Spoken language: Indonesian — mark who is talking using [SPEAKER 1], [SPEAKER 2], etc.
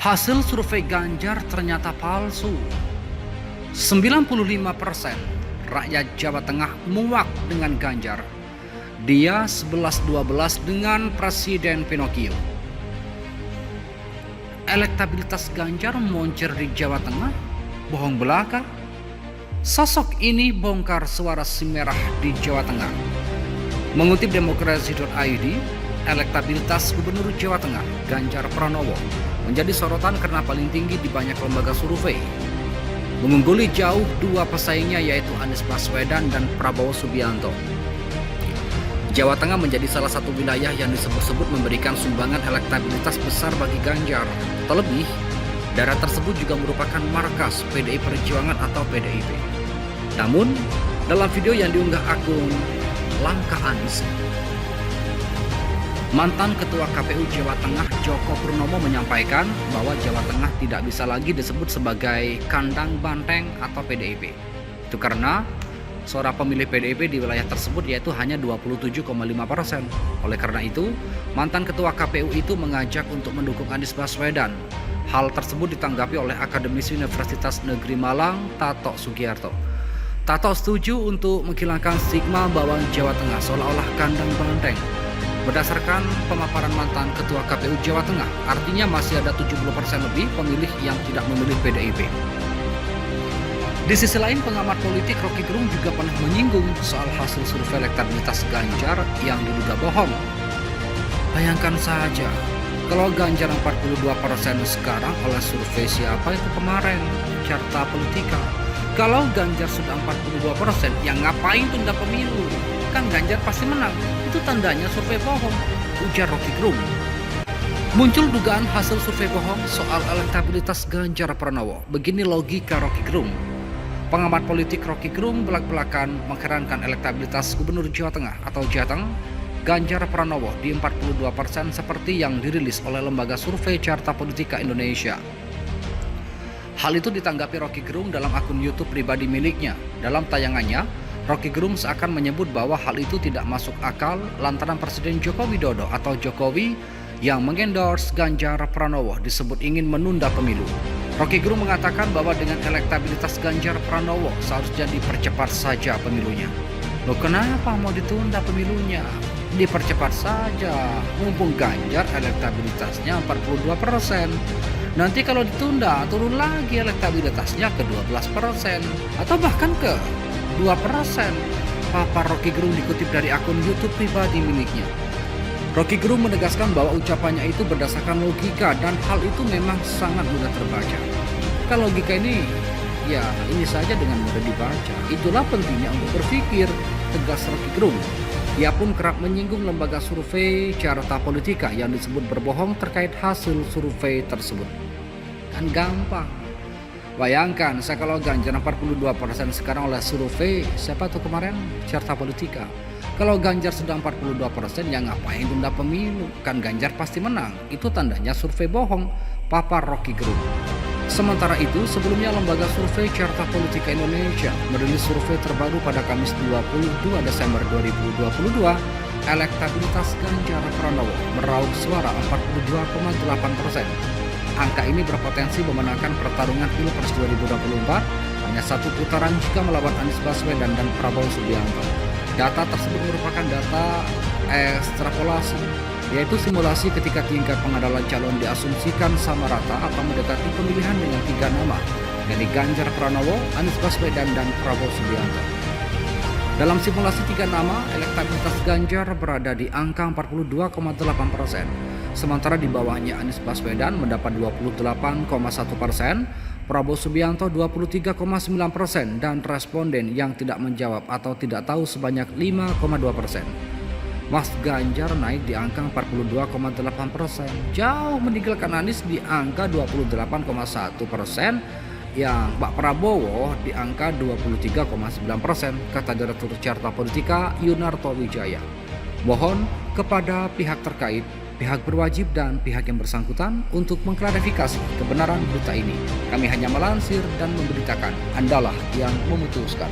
[SPEAKER 1] Hasil survei Ganjar ternyata palsu. 95% rakyat Jawa Tengah muak dengan Ganjar. Dia 11-12 dengan Presiden Pinocchio. Elektabilitas Ganjar moncer di Jawa Tengah? Bohong belaka. Sosok ini bongkar suara si merah di Jawa Tengah. Mengutip demokrasi.id, elektabilitas Gubernur Jawa Tengah Ganjar Pranowo menjadi sorotan karena paling tinggi di banyak lembaga survei, mengungguli jauh dua pesaingnya yaitu Anies Baswedan dan Prabowo Subianto. Jawa Tengah menjadi salah satu wilayah yang disebut-sebut memberikan sumbangan elektabilitas besar bagi Ganjar. Terlebih, daerah tersebut juga merupakan markas PDI Perjuangan atau PDIP. Namun, dalam video yang diunggah akun Langkah Anies, mantan Ketua KPU Jawa Tengah Joko Purnomo menyampaikan bahwa Jawa Tengah tidak bisa lagi disebut sebagai kandang banteng atau PDIP. Itu karena suara pemilih PDIP di wilayah tersebut yaitu hanya 27,5%. Oleh karena itu, mantan Ketua KPU itu mengajak untuk mendukung Anies Baswedan. Hal tersebut ditanggapi oleh akademisi Universitas Negeri Malang, Tato Sugiyarto. Tato setuju untuk menghilangkan stigma bahwa Jawa Tengah seolah-olah kandang banteng. Berdasarkan pemaparan mantan Ketua KPU Jawa Tengah, artinya masih ada 70% lebih pemilih yang tidak memilih PDIP. Di sisi lain, pengamat politik Rocky Gerung juga pernah menyinggung soal hasil survei elektabilitas Ganjar yang diduga bohong. Bayangkan saja, kalau Ganjar 42% sekarang oleh survei siapa itu kemarin, Carta Politika. Kalau Ganjar sudah 42%, yang ngapain tunda pemilu? Kan Ganjar pasti menang. Itu tandanya survei bohong, ujar Rocky Gerung. Muncul dugaan hasil survei bohong soal elektabilitas Ganjar Pranowo. Begini logika Rocky Gerung. Pengamat politik Rocky Gerung belak-belakan mengherankan elektabilitas Gubernur Jawa Tengah atau Jateng Ganjar Pranowo di 42% seperti yang dirilis oleh lembaga survei Carta Politika Indonesia. Hal itu ditanggapi Rocky Gerung dalam akun YouTube pribadi miliknya. Dalam tayangannya, Rocky Gerung seakan menyebut bahwa hal itu tidak masuk akal lantaran Presiden Joko Widodo atau Jokowi yang mengendorse Ganjar Pranowo disebut ingin menunda pemilu. Rocky Gerung mengatakan bahwa dengan elektabilitas Ganjar Pranowo seharusnya dipercepat saja pemilunya. Loh, kenapa mau ditunda pemilunya? Dipercepat saja, mumpung Ganjar elektabilitasnya 42%. Nanti kalau ditunda turun lagi elektabilitasnya ke 12% atau bahkan ke 2%. Papa Rocky Gerung dikutip dari akun YouTube pribadi miliknya. Rocky Gerung menegaskan bahwa ucapannya itu berdasarkan logika dan hal itu memang sangat mudah terbaca. Kalau logika ini, ya ini saja dengan mudah dibaca. Itulah pentingnya untuk berpikir, tegas Rocky Gerung. Ia pun kerap menyinggung lembaga survei Carta Politika yang disebut berbohong terkait hasil survei tersebut. Kan gampang. Bayangkan, saya kalau Ganjar 42% sekarang oleh survei, siapa tuh kemarin? Carta Politika. Kalau Ganjar sudah 42%, ya ngapain tunda pemilu? Kan Ganjar pasti menang. Itu tandanya survei bohong, Papa Rocky Gerung. Sementara itu, sebelumnya lembaga survei Carta Politika Indonesia merilis survei terbaru pada Kamis 22 Desember 2022, elektabilitas Ganjar Pranowo meraup suara 42,8%. Angka ini berpotensi memenangkan pertarungan Pilpres 2024 hanya satu putaran jika melawan Anies Baswedan dan Prabowo Subianto. Data tersebut merupakan data ekstrapolasi, yaitu simulasi ketika tingkat pengandalan calon diasumsikan sama rata atau mendekati pemilihan dengan 3 nama, yakni Ganjar Pranowo, Anies Baswedan, dan Prabowo Subianto. Dalam simulasi 3 nama, elektabilitas Ganjar berada di angka 42,8%. Sementara di bawahnya Anies Baswedan mendapat 28,1%, Prabowo Subianto 23,9%, dan responden yang tidak menjawab atau tidak tahu sebanyak 5,2%. Mas Ganjar naik di angka 42,8%, jauh meninggalkan Anies di angka 28,1%, yang Pak Prabowo di angka 23,9%, kata Direktur Carta Politika Yunarto Wijaya. Mohon kepada pihak terkait, pihak berwajib dan pihak yang bersangkutan untuk mengklarifikasi kebenaran berita ini. Kami hanya melansir dan memberitakan, Andalah yang memutuskan.